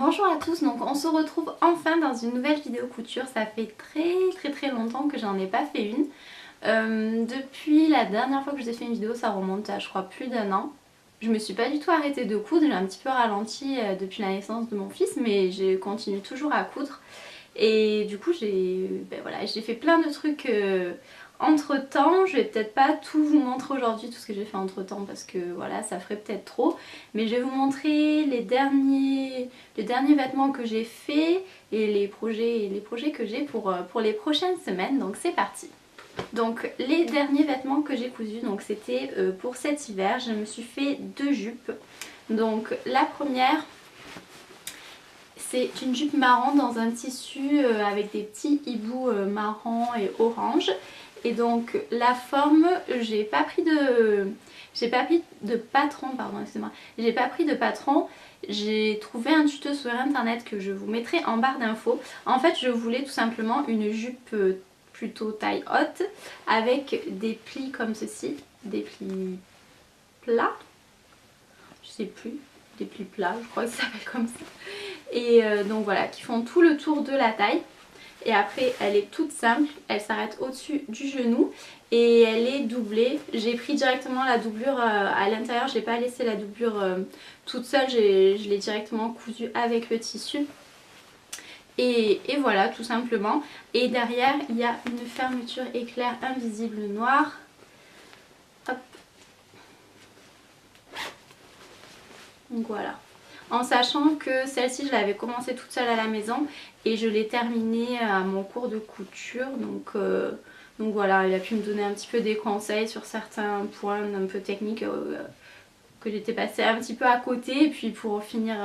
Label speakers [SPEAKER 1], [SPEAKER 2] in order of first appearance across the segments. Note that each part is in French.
[SPEAKER 1] Bonjour à tous, donc on se retrouve enfin dans une nouvelle vidéo couture. Ça fait très longtemps que j'en ai pas fait une. Depuis la dernière fois que je vous ai fait une vidéo, ça remonte à je crois plus d'1 an. Je me suis pas du tout arrêtée de coudre, j'ai un petit peu ralenti depuis la naissance de mon fils, mais je continue toujours à coudre. Et du coup j'ai fait plein de trucs entre temps. Je vais peut-être pas tout vous montrer aujourd'hui, tout ce que j'ai fait entre temps, parce que voilà, ça ferait peut-être trop. Mais je vais vous montrer les derniers vêtements que j'ai fait et les projets que j'ai pour les prochaines semaines. Donc c'est parti. Donc les derniers vêtements que j'ai cousus, donc c'était pour cet hiver. Je me suis fait 2 jupes. Donc la première, c'est une jupe marron dans un tissu avec des petits hiboux marron et orange. Et donc la forme, j'ai pas pris de patron, pardon, excusez-moi. J'ai pas pris de patron. J'ai trouvé un tuto sur internet que je vous mettrai en barre d'infos. En fait, je voulais tout simplement une jupe plutôt taille haute avec des plis comme ceci, des plis plats, je sais plus, des plis plats, je crois que ça s'appelle comme ça. Et donc voilà, qui font tout le tour de la taille. Et après elle est toute simple, elle s'arrête au-dessus du genou et elle est doublée. J'ai pris directement la doublure à l'intérieur, je n'ai pas laissé la doublure toute seule, je l'ai directement cousue avec le tissu. Et voilà, tout simplement. Et derrière il y a une fermeture éclair invisible noire. Hop. Donc voilà. En sachant que celle-ci je l'avais commencée toute seule à la maison et je l'ai terminée à mon cours de couture. Donc voilà, il a pu me donner un petit peu des conseils sur certains points un peu techniques que j'étais passée un petit peu à côté. Et puis pour finir,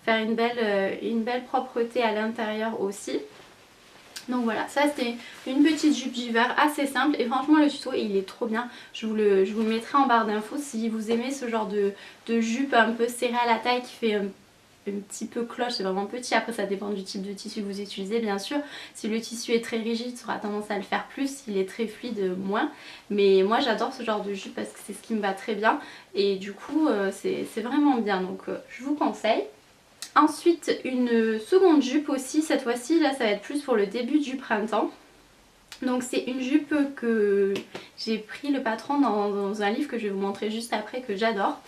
[SPEAKER 1] faire une belle propreté à l'intérieur aussi. Donc voilà, ça c'était une petite jupe d'hiver assez simple et franchement le tuto il est trop bien. Je vous le mettrai en barre d'infos si vous aimez ce genre de jupe un peu serrée à la taille qui fait un petit peu cloche, c'est vraiment petit. Après ça dépend du type de tissu que vous utilisez bien sûr. Si le tissu est très rigide, ça aura tendance à le faire plus, s'il est très fluide moins. Mais moi j'adore ce genre de jupe parce que c'est ce qui me va très bien et du coup c'est vraiment bien, donc je vous conseille. Ensuite une seconde jupe aussi, cette fois-ci là ça va être plus pour le début du printemps. Donc c'est une jupe que j'ai pris le patron dans un livre que je vais vous montrer juste après, que j'adore.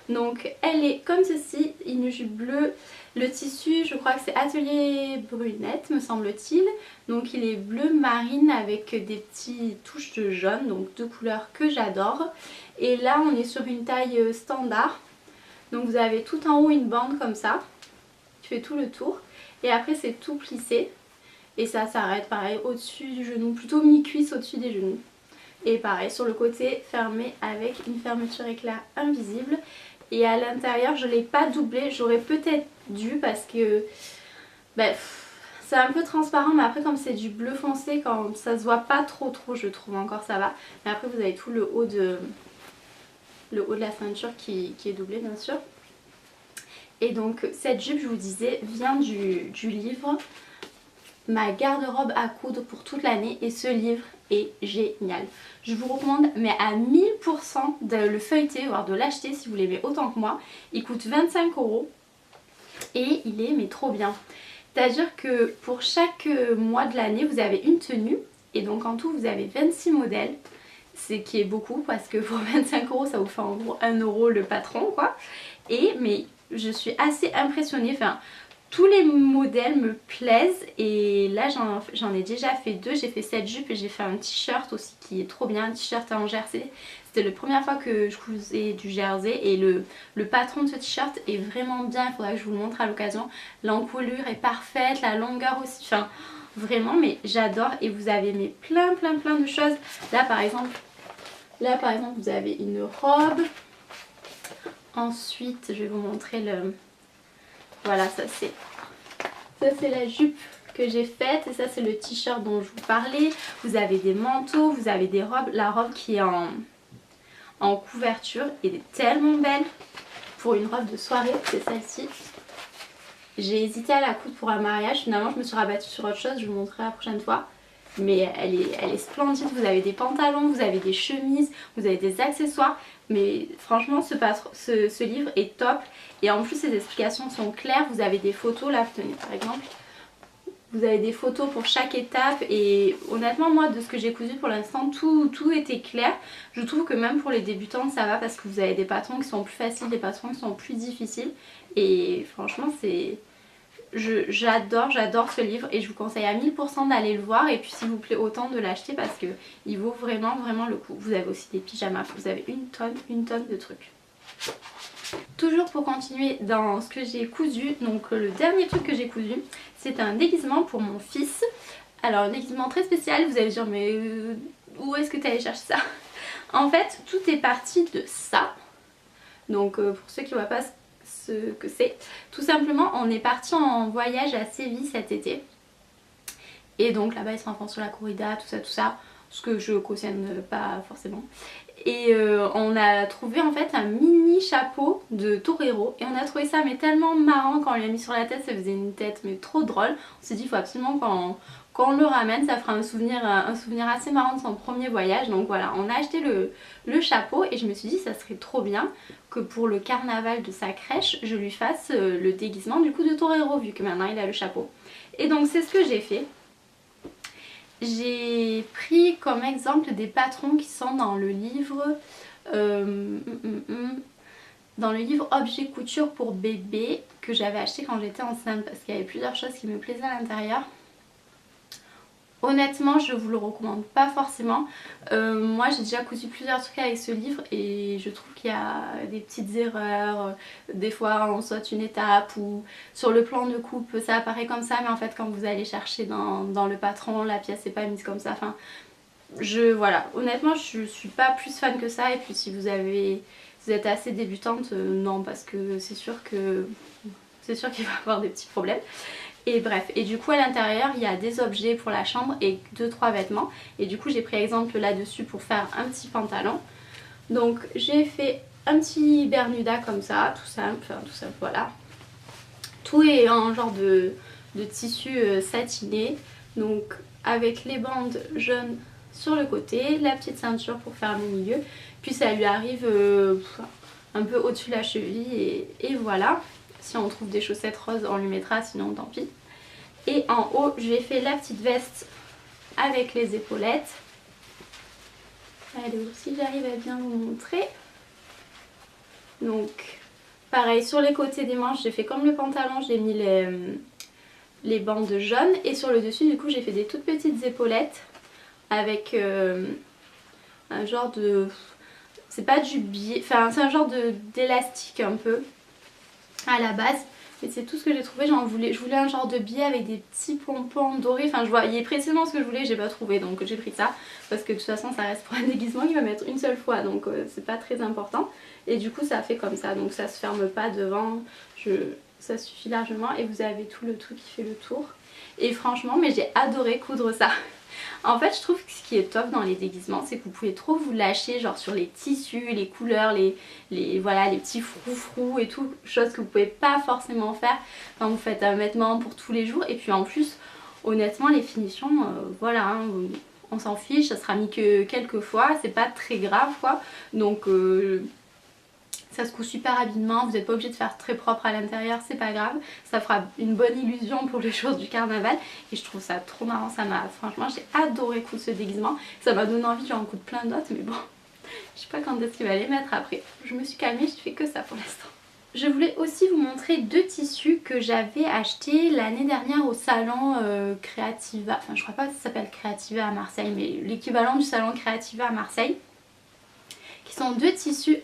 [SPEAKER 1] Donc elle est comme ceci, une jupe bleue. Le tissu je crois que c'est Atelier Brunette me semble-t-il. Donc il est bleu marine avec des petites touches de jaune, donc 2 couleurs que j'adore. Et là on est sur une taille standard. Donc vous avez tout en haut une bande comme ça qui fait tout le tour. Et après c'est tout plissé. Et ça s'arrête pareil au-dessus du genou, plutôt mi-cuisse au-dessus des genoux. Et pareil sur le côté fermé avec une fermeture éclair invisible. Et à l'intérieur je ne l'ai pas doublé, j'aurais peut-être dû parce que c'est un peu transparent, mais après comme c'est du bleu foncé, quand ça se voit pas trop je trouve, encore ça va. Mais après vous avez tout le haut de la ceinture qui est doublé bien sûr. Et donc cette jupe je vous disais vient du livre Ma garde-robe à coudre pour toute l'année et ce livre est génial. Je vous recommande mais à 1000% de le feuilleter, voire de l'acheter si vous l'aimez autant que moi. Il coûte 25 € et il est mais trop bien. C'est-à-dire que pour chaque mois de l'année vous avez une tenue et donc en tout vous avez 26 modèles. C'est qui est beaucoup parce que pour 25 € ça vous fait en gros 1 € le patron quoi. Mais je suis assez impressionnée, enfin tous les modèles me plaisent et là j'en ai déjà fait 2, j'ai fait cette jupe et j'ai fait un t-shirt aussi qui est trop bien, un t-shirt en jersey. C'était la première fois que je cousais du jersey et le patron de ce t-shirt est vraiment bien, il faudra que je vous le montre à l'occasion. L'encolure est parfaite, la longueur aussi, enfin vraiment mais j'adore. Et vous avez mais plein de choses. Là par exemple vous avez une robe. Ensuite je vais vous montrer le... Voilà, ça c'est la jupe que j'ai faite et ça c'est le t-shirt dont je vous parlais. Vous avez des manteaux, vous avez des robes. La robe qui est en couverture elle est tellement belle pour une robe de soirée, c'est celle-ci. J'ai hésité à la coudre pour un mariage, finalement je me suis rabattue sur autre chose, je vous montrerai la prochaine fois. mais elle est splendide. Vous avez des pantalons, vous avez des chemises, vous avez des accessoires. Mais franchement ce livre est top. Et en plus les explications sont claires. Vous avez des photos là, tenez par exemple. Vous avez des photos pour chaque étape et honnêtement moi de ce que j'ai cousu pour l'instant tout était clair. Je trouve que même pour les débutantes ça va parce que vous avez des patrons qui sont plus faciles, des patrons qui sont plus difficiles. Et franchement c'est... J'adore ce livre et je vous conseille à 1000% d'aller le voir et puis s'il vous plaît autant de l'acheter parce que il vaut vraiment le coup. Vous avez aussi des pyjamas, vous avez une tonne de trucs. Toujours pour continuer dans ce que j'ai cousu, donc le dernier truc que j'ai cousu c'est un déguisement pour mon fils. Alors un déguisement très spécial, vous allez dire mais où est-ce que tu allais chercher ça? En fait tout est parti de ça. Donc pour ceux qui ne voient pas ce que c'est, tout simplement on est parti en voyage à Séville cet été. Et donc là-bas ils sont enfants sur la corrida, tout ça, ce que je cautionne pas forcément. Et on a trouvé en fait un mini chapeau de torero et on a trouvé ça mais tellement marrant quand on l'a mis sur la tête, ça faisait une tête mais trop drôle. On s'est dit il faut absolument quand on le ramène, ça fera un souvenir assez marrant de son premier voyage. Donc voilà, on a acheté le chapeau et je me suis dit ça serait trop bien que pour le carnaval de sa crèche, je lui fasse le déguisement du coup de torero vu que maintenant il a le chapeau. Et donc c'est ce que j'ai fait. J'ai pris comme exemple des patrons qui sont dans le livre Objet couture pour bébé que j'avais acheté quand j'étais enceinte parce qu'il y avait plusieurs choses qui me plaisaient à l'intérieur. Honnêtement je vous le recommande pas forcément. Moi j'ai déjà cousu plusieurs trucs avec ce livre et je trouve qu'il y a des petites erreurs. Des fois on saute une étape ou sur le plan de coupe ça apparaît comme ça mais en fait quand vous allez chercher dans le patron la pièce n'est pas mise comme ça. Enfin voilà, honnêtement je suis pas plus fan que ça et puis si vous êtes assez débutante non parce que c'est sûr qu'il va y avoir des petits problèmes. Et bref, et du coup à l'intérieur il y a des objets pour la chambre et 2-3 vêtements. Et du coup j'ai pris exemple là-dessus pour faire un petit pantalon. Donc j'ai fait un petit bermuda comme ça, tout simple, voilà. Tout est en genre de tissu satiné, donc avec les bandes jaunes sur le côté, la petite ceinture pour faire le milieu. Puis ça lui arrive un peu au-dessus de la cheville et voilà. Si on trouve des chaussettes roses on lui mettra, sinon tant pis. Et en haut j'ai fait la petite veste avec les épaulettes. Allez, si j'arrive à bien vous montrer. Donc pareil sur les côtés des manches j'ai fait comme le pantalon, j'ai mis les bandes jaunes. Et sur le dessus du coup j'ai fait des toutes petites épaulettes avec un genre de... c'est pas du biais, enfin c'est un genre d'élastique un peu à la base. Et c'est tout ce que j'ai trouvé, je voulais un genre de biais avec des petits pompons dorés. Enfin je voyais précisément ce que je voulais, j'ai pas trouvé donc j'ai pris ça. Parce que de toute façon ça reste pour un déguisement qu'il va mettre une seule fois donc c'est pas très important. Et du coup ça fait comme ça, donc ça se ferme pas devant, ça suffit largement. Et vous avez tout le truc qui fait le tour. Et franchement mais j'ai adoré coudre ça. En fait je trouve que ce qui est top dans les déguisements c'est que vous pouvez trop vous lâcher genre sur les tissus, les couleurs, voilà, les petits froufrous et tout, chose que vous pouvez pas forcément faire quand vous faites un vêtement pour tous les jours. Et puis en plus honnêtement les finitions voilà hein, on s'en fiche, ça sera mis que quelques fois, c'est pas très grave quoi. Donc ça se coud super rapidement, vous n'êtes pas obligé de faire très propre à l'intérieur, c'est pas grave. Ça fera une bonne illusion pour les choses du carnaval. Et je trouve ça trop marrant, franchement j'ai adoré coudre ce déguisement. Ça m'a donné envie, j'en coudre plein d'autres mais bon, je sais pas quand est-ce qu'il va les mettre après. Je me suis calmée, je fais que ça pour l'instant. Je voulais aussi vous montrer deux tissus que j'avais achetés l'année dernière au salon Creativa. Enfin je crois pas que ça s'appelle Creativa à Marseille mais l'équivalent du salon Creativa à Marseille. Qui sont deux tissus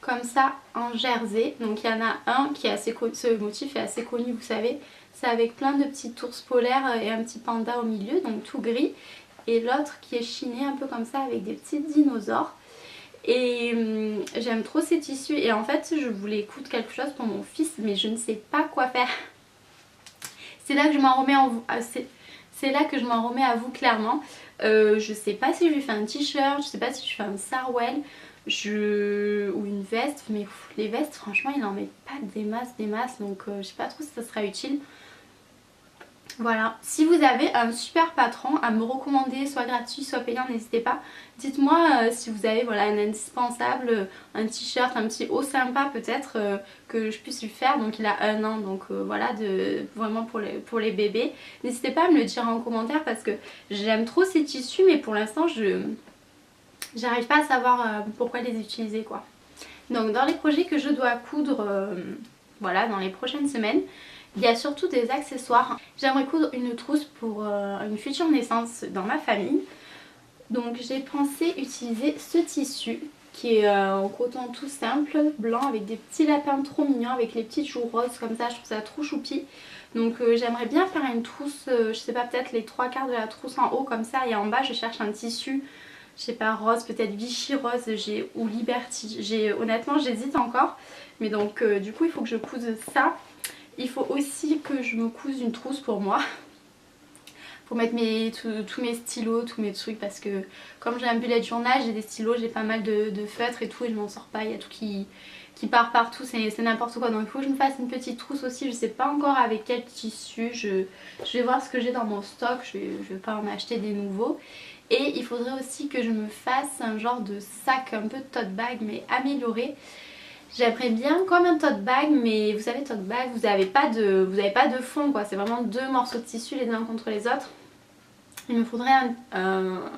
[SPEAKER 1] comme ça en jersey. Donc il y en a un qui est assez connu, ce motif est assez connu vous savez, c'est avec plein de petits ours polaires et un petit panda au milieu, donc tout gris. Et l'autre qui est chiné un peu comme ça avec des petits dinosaures. Et j'aime trop ces tissus et en fait je voulais coudre quelque chose pour mon fils mais je ne sais pas quoi faire. C'est là que je m'en remets c'est là que je m'en remets à vous clairement. Je sais pas si je lui fais un t-shirt, je sais pas si je fais un sarouel ou une veste, mais les vestes franchement il en met pas des masses donc je sais pas trop si ça sera utile. Voilà, si vous avez un super patron à me recommander, soit gratuit, soit payant, n'hésitez pas. Dites-moi si vous avez voilà, un indispensable, un t-shirt, un petit haut sympa peut-être que je puisse lui faire. Donc il a 1 an, donc voilà, vraiment pour les bébés. N'hésitez pas à me le dire en commentaire parce que j'aime trop ces tissus, mais pour l'instant j'arrive pas à savoir pourquoi les utiliser quoi. Donc dans les projets que je dois coudre voilà, dans les prochaines semaines, il y a surtout des accessoires. J'aimerais coudre une trousse pour une future naissance dans ma famille. Donc j'ai pensé utiliser ce tissu qui est en coton tout simple, blanc avec des petits lapins trop mignons avec les petites joues roses comme ça, je trouve ça trop choupi. Donc j'aimerais bien faire une trousse, je sais pas, peut-être les 3/4 de la trousse en haut comme ça et en bas je cherche un tissu, je sais pas, rose, peut-être Vichy rose ou Liberty. Honnêtement j'hésite encore, mais donc du coup il faut que je couse ça. Il faut aussi que je me couse une trousse pour moi. Pour mettre tous mes stylos, tous mes trucs, parce que comme j'ai un bullet journal, j'ai des stylos, j'ai pas mal de feutres et tout et je m'en sors pas, il y a tout qui part partout, c'est n'importe quoi. Donc il faut que je me fasse une petite trousse aussi, je sais pas encore avec quel tissu, je vais voir ce que j'ai dans mon stock, je vais pas en acheter des nouveaux. Et il faudrait aussi que je me fasse un genre de sac, un peu de tote bag mais amélioré. J'aimerais bien comme un tote bag, mais vous savez tote bag, vous avez pas de fond quoi, c'est vraiment 2 morceaux de tissu les uns contre les autres. Il me faudrait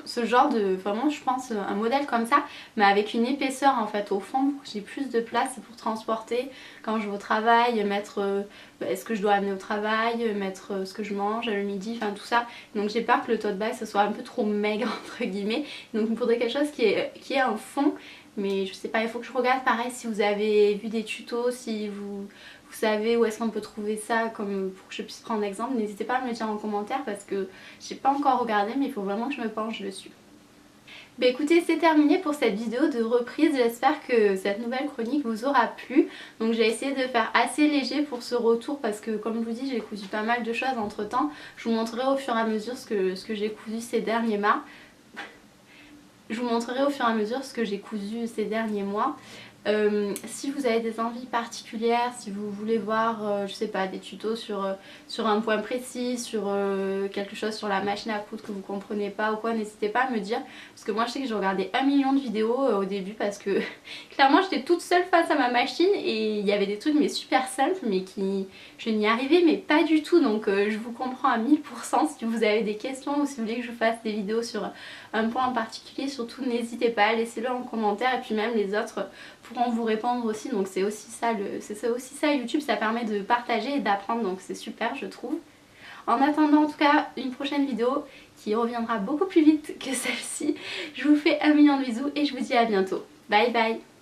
[SPEAKER 1] ce genre de, vraiment je pense un modèle comme ça, mais avec une épaisseur en fait au fond pour que j'ai plus de place pour transporter quand je vais au travail, mettre ce que je dois amener au travail, mettre ce que je mange le midi, enfin tout ça. Donc j'ai peur que le tote bag ce soit un peu trop maigre entre guillemets, donc il me faudrait quelque chose qui est un fond. Mais je sais pas, il faut que je regarde pareil si vous avez vu des tutos, si vous savez où est-ce qu'on peut trouver ça comme pour que je puisse prendre exemple. N'hésitez pas à me le dire en commentaire parce que j'ai pas encore regardé mais il faut vraiment que je me penche dessus. Bah écoutez, c'est terminé pour cette vidéo de reprise, j'espère que cette nouvelle chronique vous aura plu. Donc j'ai essayé de faire assez léger pour ce retour parce que comme je vous dis j'ai cousu pas mal de choses entre temps. Je vous montrerai au fur et à mesure ce que j'ai cousu ces derniers mois. Je vous montrerai au fur et à mesure ce que j'ai cousu ces derniers mois. Si vous avez des envies particulières, si vous voulez voir, je sais pas, des tutos sur un point précis, sur quelque chose sur la machine à coudre que vous comprenez pas ou quoi, n'hésitez pas à me dire. Parce que moi je sais que j'ai regardé 1 million de vidéos au début parce que clairement j'étais toute seule face à ma machine et il y avait des trucs mais super simples mais je n'y arrivais mais pas du tout. Donc je vous comprends à 1000%. Si vous avez des questions ou si vous voulez que je fasse des vidéos sur un point en particulier, surtout n'hésitez pas, laissez-le en commentaire et puis même les autres pourront vous répondre aussi. Donc c'est aussi ça YouTube, ça permet de partager et d'apprendre, donc c'est super je trouve. En attendant en tout cas une prochaine vidéo qui reviendra beaucoup plus vite que celle-ci, je vous fais 1 million de bisous et je vous dis à bientôt. Bye bye.